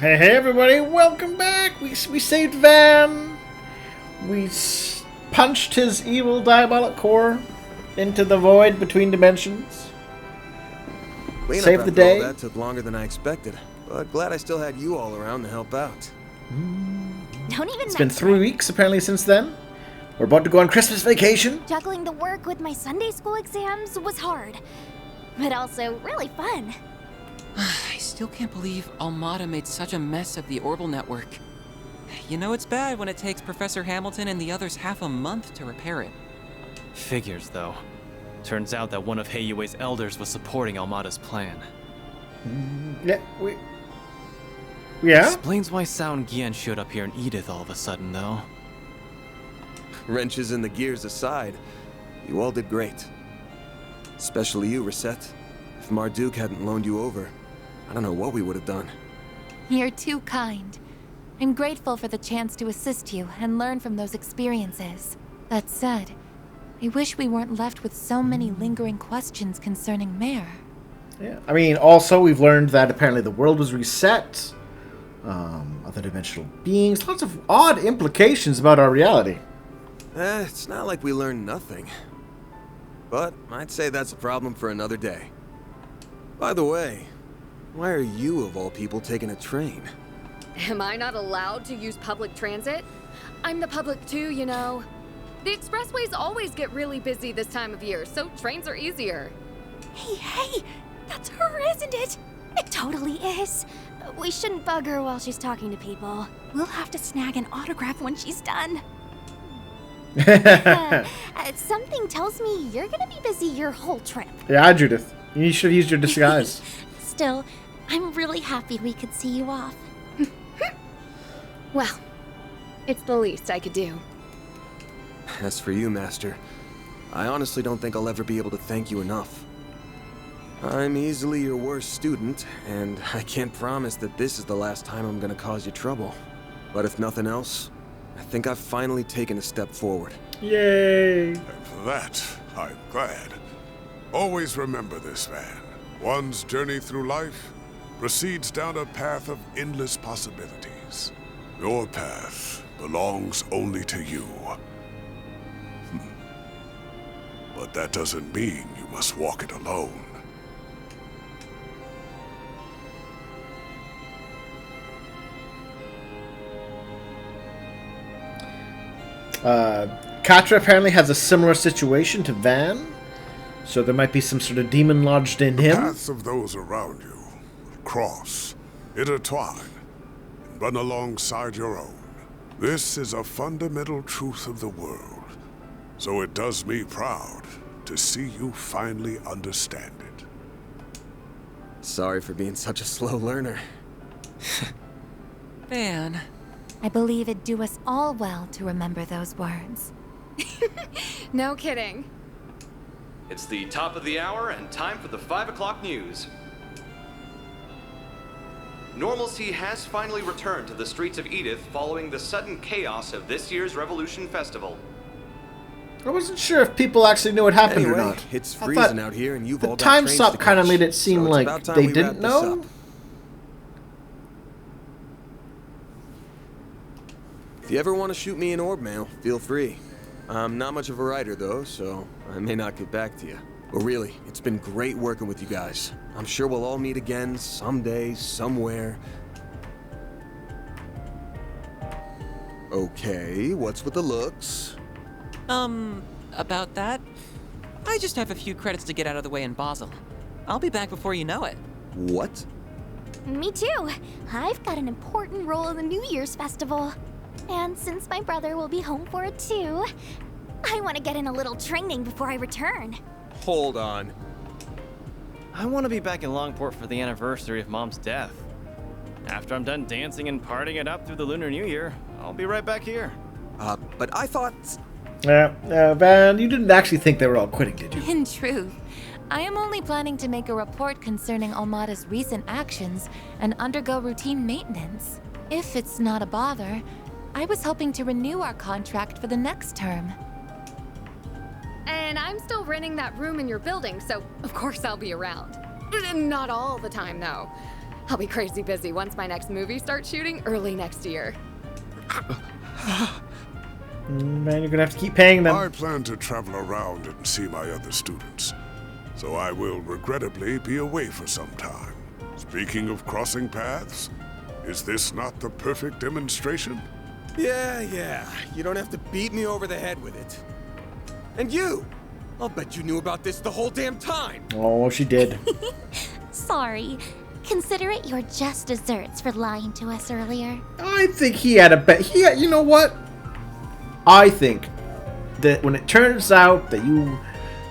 Hey everybody, welcome back! We saved Van. We punched his evil diabolic core into the void between dimensions. Saved the day. That took longer than I expected, but glad I still had you all around to help out. Don't even It's been 3 weeks apparently since then. We're about to go on Christmas vacation. Juggling the work with my Sunday school exams was hard, but also really fun. I still can't believe Almada made such a mess of the orbital network. You know it's bad when it takes Professor Hamilton and the others half a month to repair it. Figures, though. Turns out that one of Heiyue's elders was supporting Almada's plan. Yeah? Explains why Sound Gian showed up here in Edith all of a sudden, though. Wrenches in the gears aside, you all did great. Especially you, Reset. If Marduk hadn't loaned you over, I don't know what we would have done. You're too kind. I'm grateful for the chance to assist you and learn from those experiences. That said, I wish we weren't left with so many lingering questions concerning Mare. Yeah. I mean, also we've learned that apparently the world was reset. Other dimensional beings. Lots of odd implications about our reality. It's not like we learned nothing. But I'd say that's a problem for another day. By the way, why are you, of all people, taking a train? Am I not allowed to use public transit? I'm the public too, you know. The expressways always get really busy this time of year, so trains are easier. Hey, that's her, isn't it? It totally is. We shouldn't bug her while she's talking to people. We'll have to snag an autograph when she's done. Something tells me you're gonna be busy your whole trip. Yeah, Judith. You should have used your disguise. Still, I'm really happy we could see you off. Well, it's the least I could do. As for you, Master, I honestly don't think I'll ever be able to thank you enough. I'm easily your worst student, and I can't promise that this is the last time I'm gonna cause you trouble. But if nothing else, I think I've finally taken a step forward. Yay! And for that, I'm glad. Always remember this, Van. One's journey through life proceeds down a path of endless possibilities. Your path belongs only to you. But that doesn't mean you must walk it alone. Katra apparently has a similar situation to Van. So there might be some sort of demon lodged in him. The paths of those around you cross, intertwine, and run alongside your own. This is a fundamental truth of the world, so it does me proud to see you finally understand it. Sorry for being such a slow learner. Van. I believe it'd do us all well to remember those words. No kidding. It's the top of the hour and time for the 5 o'clock news. Normalcy has finally returned to the streets of Edith following the sudden chaos of this year's Revolution Festival. I wasn't sure if people actually knew what happened or Anyway, not. it's I freezing thought out here and you've the all got time trains stop to kind of catch, made it seem so it's like about time they we didn't wrap this know. up. If you ever want to shoot me an orb mail, feel free. I'm not much of a writer though, so I may not get back to you. But really, it's been great working with you guys. I'm sure we'll all meet again someday, somewhere. Okay, what's with the looks? About that? I just have a few credits to get out of the way in Basel. I'll be back before you know it. What? Me too. I've got an important role in the New Year's festival. And since my brother will be home for it too, I want to get in a little training before I return. Hold on. I want to be back in Longport for the anniversary of Mom's death. After I'm done dancing and partying it up through the Lunar New Year, I'll be right back here. But I thought... Van, you didn't actually think they were all quitting, did you? In truth, I am only planning to make a report concerning Almada's recent actions and undergo routine maintenance. If it's not a bother, I was hoping to renew our contract for the next term. And I'm still renting that room in your building, so of course I'll be around. Not all the time, though. I'll be crazy busy once my next movie starts shooting early next year. Man, you're gonna have to keep paying them. I plan to travel around and see my other students, so I will regrettably be away for some time. Speaking of crossing paths, is this not the perfect demonstration? Yeah. You don't have to beat me over the head with it. And you! I'll bet you knew about this the whole damn time! Oh, she did. Sorry. Consider it your just desserts for lying to us earlier. I think he had a bet. You know what? I think that when it turns out that you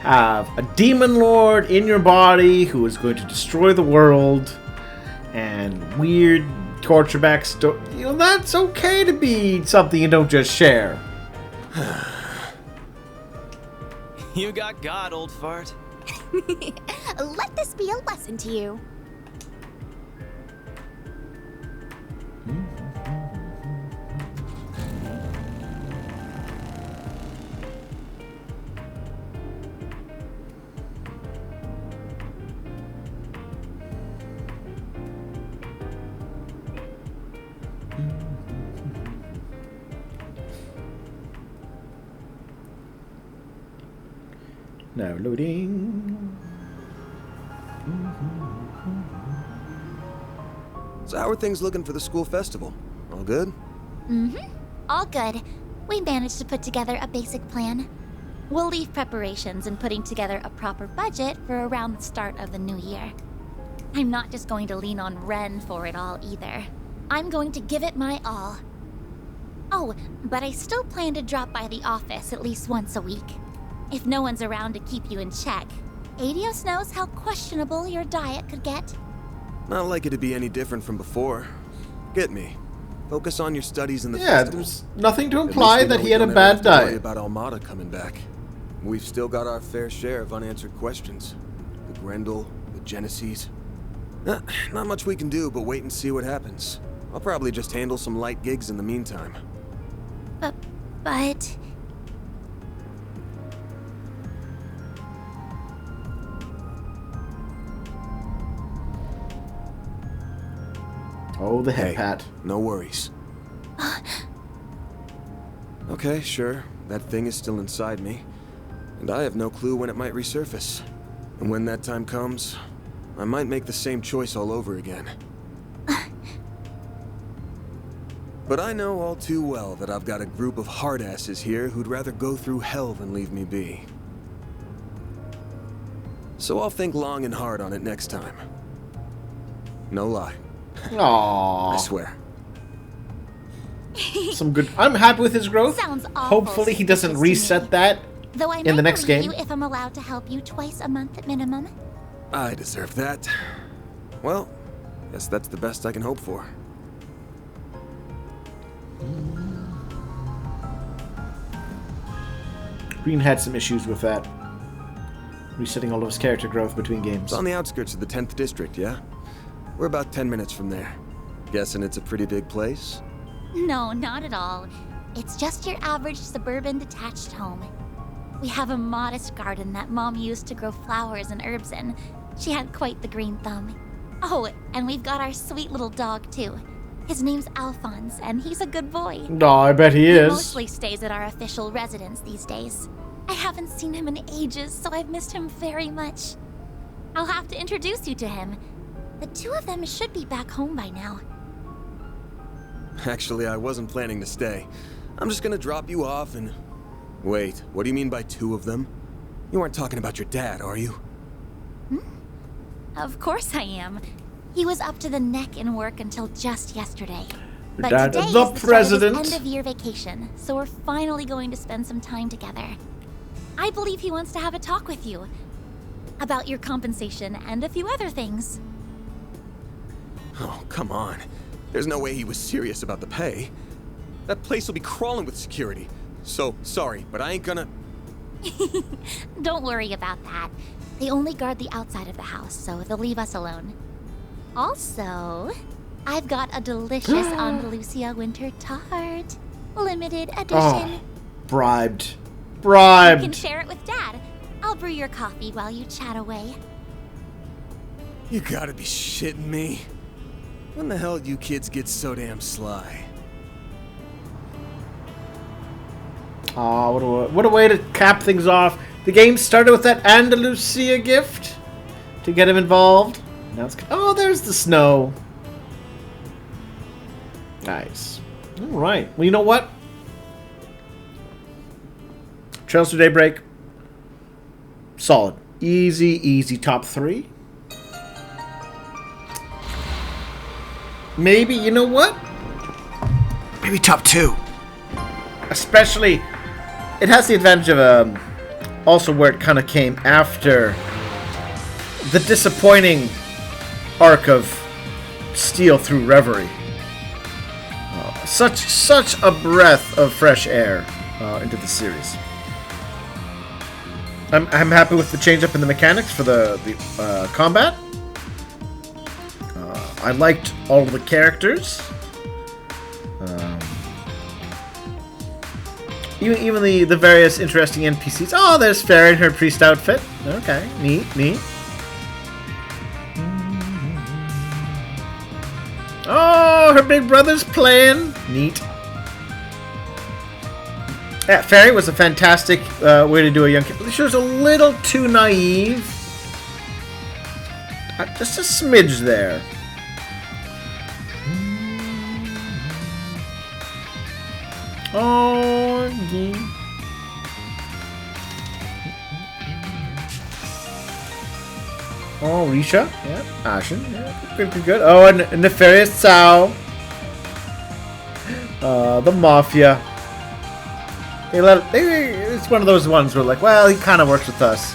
have a demon lord in your body who is going to destroy the world and weird torture back story, that's okay to be something you don't just share. You got God, old fart. Let this be a lesson to you. Now loading. So how are things looking for the school festival? All good? All good. We managed to put together a basic plan. We'll leave preparations and putting together a proper budget for around the start of the new year. I'm not just going to lean on Ren for it all either. I'm going to give it my all. Oh, but I still plan to drop by the office at least once a week. If no one's around to keep you in check, Adios knows how questionable your diet could get. Not likely to be any different from before. Get me. Focus on your studies in the Yeah, festival. there's nothing to At least imply we that know he we had a don't ever bad have to worry diet. about Armada coming back. We've still got our fair share of unanswered questions. The Grendel, the Genesees. Not much we can do but wait and see what happens. I'll probably just handle some light gigs in the meantime. But... Oh, the head Hey, pat. no worries. Okay, sure. That thing is still inside me. And I have no clue when it might resurface. And when that time comes, I might make the same choice all over again. But I know all too well that I've got a group of hardasses here who'd rather go through hell than leave me be. So I'll think long and hard on it next time. No lie. Aww. I swear. Some good. I'm happy with his growth. Sounds awful Hopefully he doesn't suspicious to me. reset that Though I in the might next believe game. you if I'm allowed to help you twice a month at minimum. I deserve that. Well, guess that's the best I can hope for. Green had some issues with that. Resetting all of his character growth between games. It's on the outskirts of the 10th district, yeah? We're about 10 minutes from there. Guessing it's a pretty big place? No, not at all. It's just your average suburban detached home. We have a modest garden that Mom used to grow flowers and herbs in. She had quite the green thumb. Oh, and we've got our sweet little dog, too. His name's Alphonse, and he's a good boy. No, I bet he He is. mostly stays at our official residence these days. I haven't seen him in ages, so I've missed him very much. I'll have to introduce you to him. The two of them should be back home by now. Actually, I wasn't planning to stay. I'm just gonna drop you off and... Wait, what do you mean by two of them? You aren't talking about your dad, are you? Of course I am. He was up to the neck in work until just yesterday. Your But dad today is is the the start of president. his end-of-year vacation, so we're finally going to spend some time together. I believe he wants to have a talk with you about your compensation and a few other things. Oh, come on. There's no way he was serious about the pay. That place will be crawling with security. So, sorry, but I ain't gonna... Don't worry about that. They only guard the outside of the house, so they'll leave us alone. Also, I've got a delicious Andalusia winter tart. Limited edition. Oh, bribed. You can Bribed. share it with Dad. I'll brew your coffee while you chat away. You gotta be shitting me. When the hell do you kids get so damn sly? Aw, what a way to cap things off. The game started with that Andalusia gift to get him involved. Now it's... Oh, there's the snow. Nice. Alright. Well, you know what? Trails to Daybreak. Solid. Easy top 3. Maybe, you know what? Maybe top 2. Especially, it has the advantage of also where it kind of came after the disappointing arc of Steel through Reverie. Such a breath of fresh air into the series. I'm happy with the change up in the mechanics for the combat. I liked all of the characters. Even the various interesting NPCs. Oh, there's Fairy in her priest outfit. Okay, neat. Oh, her big brother's playing. Neat. Yeah, Fairy was a fantastic way to do a young kid. She was a little too naive. Just a smidge there. Oh, yeah. Oh, Risha. Yeah, Ashen. Yeah, good. Oh, and Nefarious Sao. The Mafia. It's one of those ones where, like, well, he kind of works with us,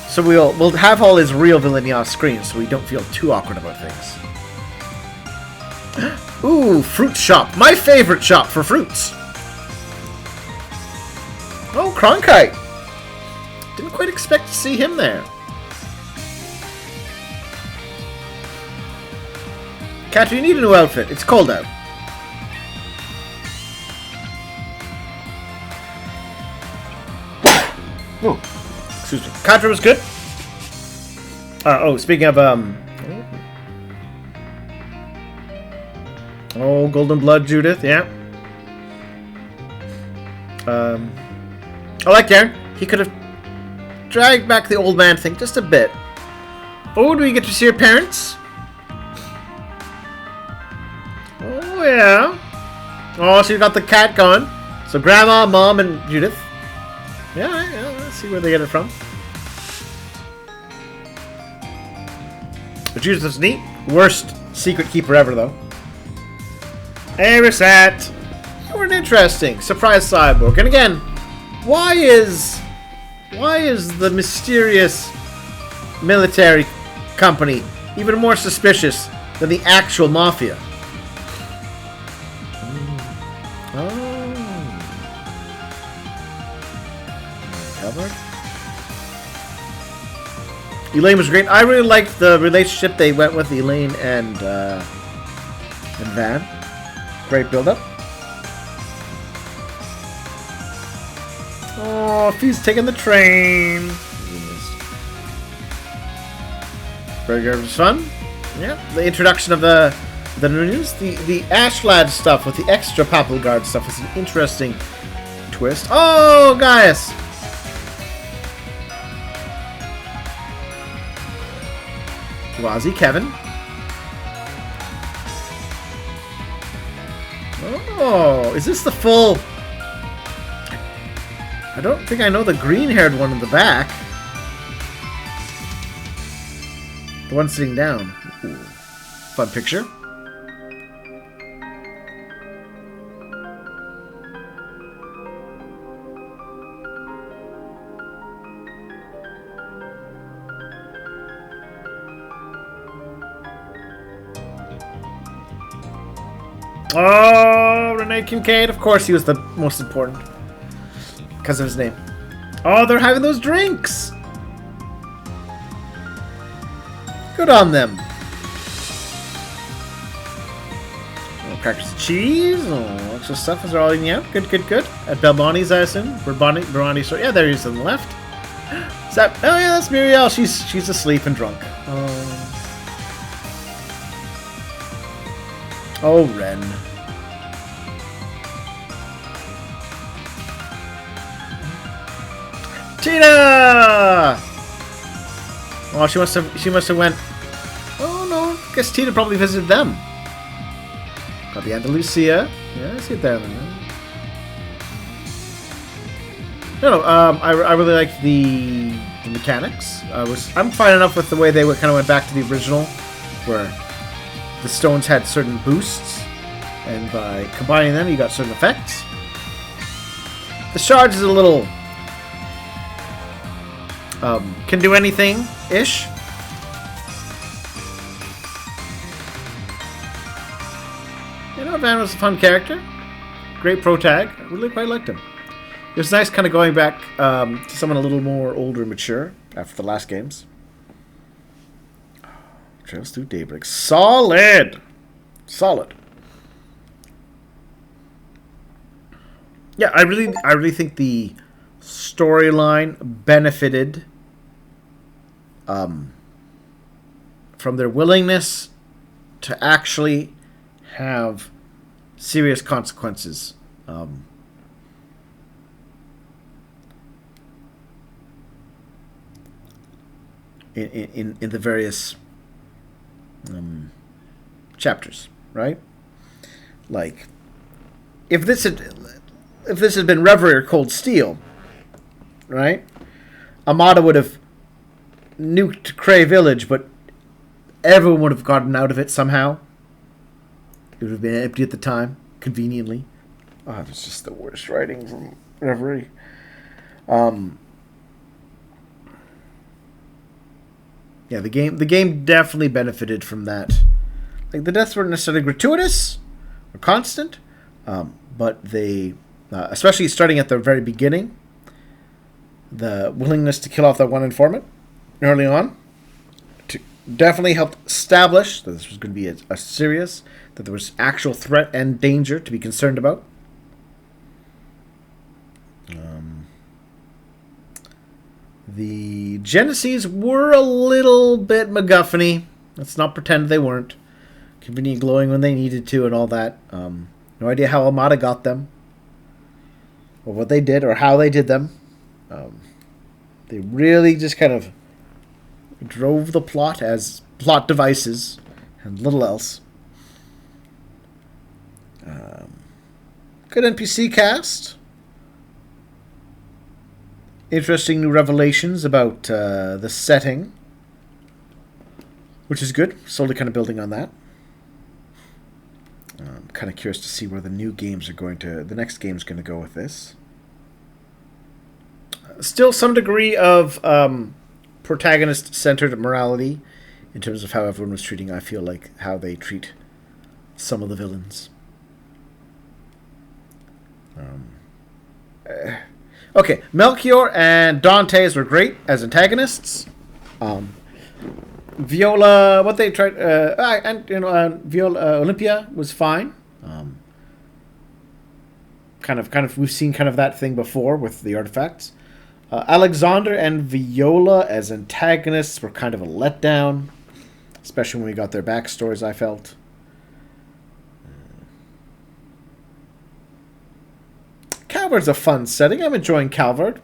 so we'll have all his real villainy off screen, so we don't feel too awkward about things. Ooh, fruit shop. My favorite shop for fruits. Oh, Cronkite. Didn't quite expect to see him there. Cat, you need a new outfit. It's cold out. Oh, excuse me. Contra was good. Oh, speaking of oh, Golden Blood Judith, yeah. I like Darren. He could have dragged back the old man thing just a bit. Oh, do we get to see your parents? Oh, yeah. Oh, so you got the cat going. So Grandma, Mom, and Judith. Yeah, let's see where they get it from. But Judith is neat. Worst secret keeper ever, though. Hey, Reset. You're an interesting surprise cyborg. And again, why is the mysterious military company even more suspicious than the actual mafia? Calvard. Elaine was great. I really liked the relationship they went with, Elaine and Van. Great build-up. Oh, he's taking the train. Very good. It was fun. Yeah, the introduction of the new news, the Ashlad stuff with the extra Papal Guard stuff was an interesting twist. Oh, Gaius. Wazzy, Kevin. Oh, is this the full... I don't think I know the green-haired one in the back. The one sitting down. Ooh. Fun picture. Oh, Renee Kincaid. Of course he was the most important. Because of his name. Oh, they're having those drinks. Good on them. Oh, crackers and cheese. Oh, extra stuff. Is there all eating out? Good. At Belboni's, I assume. Brabani store. Yeah, there he is on the left. Is that... Oh, yeah, that's Muriel. She's asleep and drunk. Oh. Oh, Ren. Tina! Oh, she must have went. Oh no, guess Tina probably visited them. Got the Andalusia. Yeah, I see it there. No, I really liked the mechanics. I'm fine enough with the way they kind of went back to the original, where the stones had certain boosts, and by combining them, you got certain effects. The shards is a little can do anything-ish. You know, Van was a fun character. Great pro tag. I really quite liked him. It was nice kind of going back to someone a little more older and mature after the last games. Trails through Daybreak. Solid! Solid. Yeah, I really think the storyline benefited from their willingness to actually have serious consequences. In the various chapters, right? Like, if this had been Reverie or Cold Steel, right? Armada would have nuked Cray Village, but everyone would have gotten out of it somehow. It would have been empty at the time, conveniently. Oh, that's just the worst writing from Reverie. Yeah, the game definitely benefited from that. Like, the deaths weren't necessarily gratuitous or constant, but they, especially starting at the very beginning, the willingness to kill off that one informant early on definitely helped establish that this was going to be a serious, that there was actual threat and danger to be concerned about. The Genesees were a little bit MacGuffin-y. Let's not pretend they weren't. Convenient glowing when they needed to and all that. No idea how Armada got them, or what they did, or how they did them. They really just kind of drove the plot as plot devices and little else. Good NPC cast. Interesting new revelations about the setting, which is good. Slowly kind of building on that. I'm kind of curious to see where the next game's going to go with this. Still some degree of protagonist-centered morality in terms of how everyone was treating, I feel like, how they treat some of the villains. Okay, Melchior and Dantes were great as antagonists. Viola, what they tried, Viola Olympia was fine. Kind of, we've seen kind of that thing before with the artifacts. Alexander and Viola as antagonists were kind of a letdown, especially when we got their backstories, I felt. Calvard's a fun setting. I'm enjoying Calvard.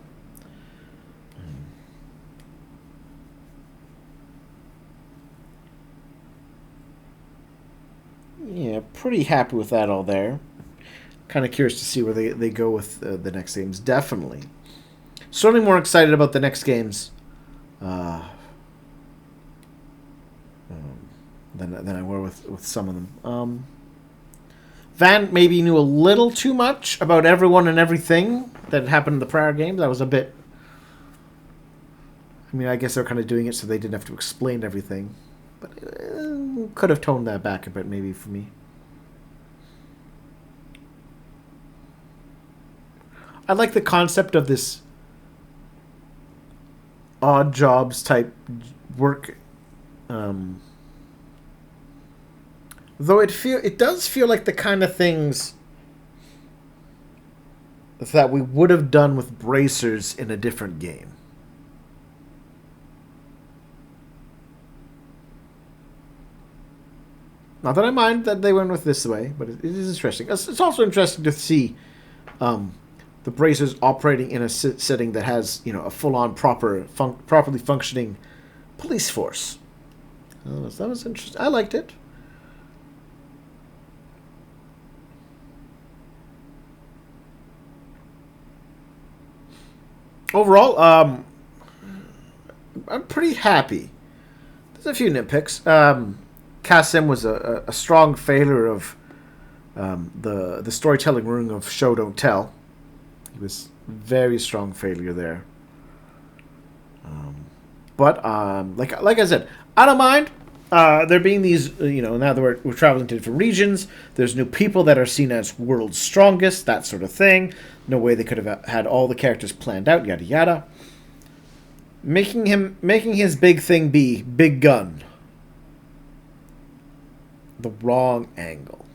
Yeah, pretty happy with that all there. Kind of curious to see where they go with the next games. Definitely. Certainly more excited about the next games than I were with some of them. Van maybe knew a little too much about everyone and everything that happened in the prior games. That was a bit... I mean, I guess they're kind of doing it so they didn't have to explain everything. But could have toned that back a bit, maybe, for me. I like the concept of this odd jobs type work. Though it does feel like the kind of things that we would have done with bracers in a different game. Not that I mind that they went with this way, but it is interesting. It's also interesting to see the Bracers operating in a setting that has, you know, a full-on properly functioning police force. That was interesting. I liked it. Overall, I'm pretty happy. There's a few nitpicks. Kasim was a strong failure of the storytelling rung of show don't tell. He was very strong failure there. But like I said, I don't mind there being these, you know, now that we're traveling to different regions, there's new people that are seen as world's strongest, that sort of thing. No way they could have had all the characters planned out, yada yada. Making his big thing be big gun. The wrong angle.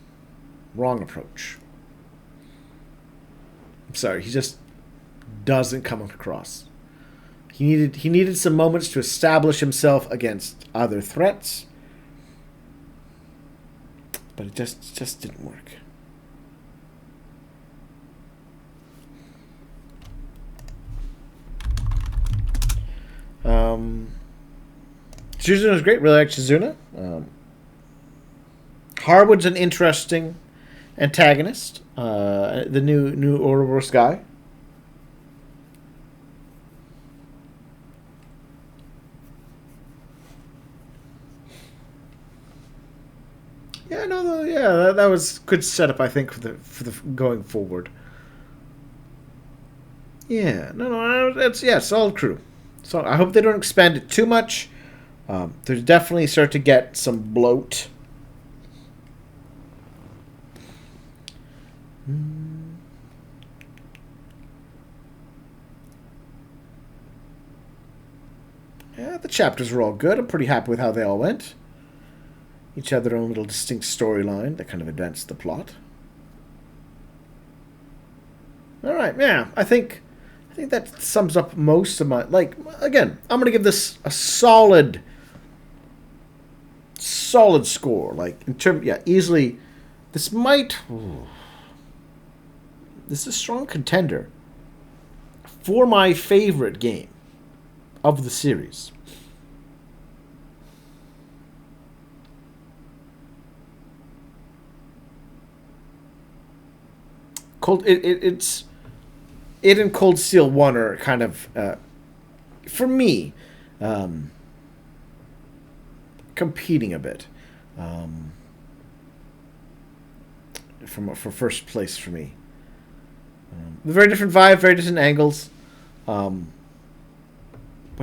Wrong approach. I'm sorry, he just doesn't come across. He needed some moments to establish himself against other threats, but it just didn't work. Chizuna was great. Really liked Chizuna. Harwood's an interesting antagonist. The new Ouroboros guy. Yeah, no, that was good setup, I think, for the going forward. Yeah, it's solid crew. So I hope they don't expand it too much. There's definitely start to get some bloat. Yeah, the chapters were all good. I'm pretty happy with how they all went. Each had their own little distinct storyline that kind of advanced the plot. All right, yeah, I think that sums up most of my, like, again, I'm going to give this a solid score. Like, in terms, yeah, easily, this is a strong contender for my favorite game of the series. It and Cold Steel 1 are kind of, for me, competing a bit for first place for me. Very different vibe, very different angles. But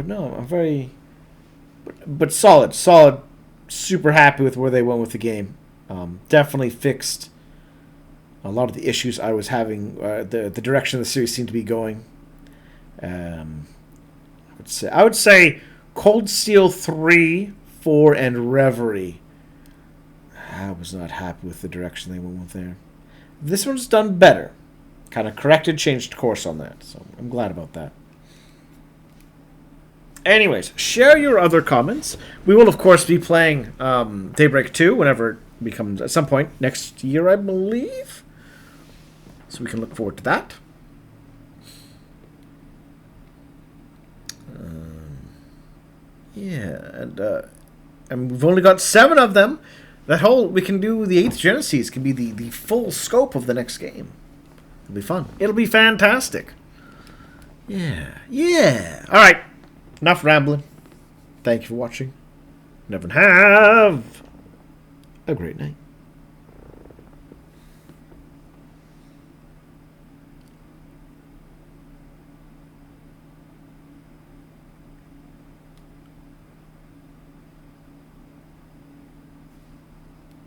no, I'm very... But solid. Super happy with where they went with the game. Definitely fixed a lot of the issues I was having, the direction the series seemed to be going. I would say Cold Steel 3, 4, and Reverie. I was not happy with the direction they went with there. This one's done better. Kind of changed course on that. So I'm glad about that. Anyways, share your other comments. We will, of course, be playing Daybreak 2 whenever it becomes, at some point next year, I believe. So we can look forward to that. And we've only got 7 of them. We can do the 8th Genesis, can be the full scope of the next game. It'll be fun. It'll be fantastic. Yeah. All right. Enough rambling. Thank you for watching. Never have a great night.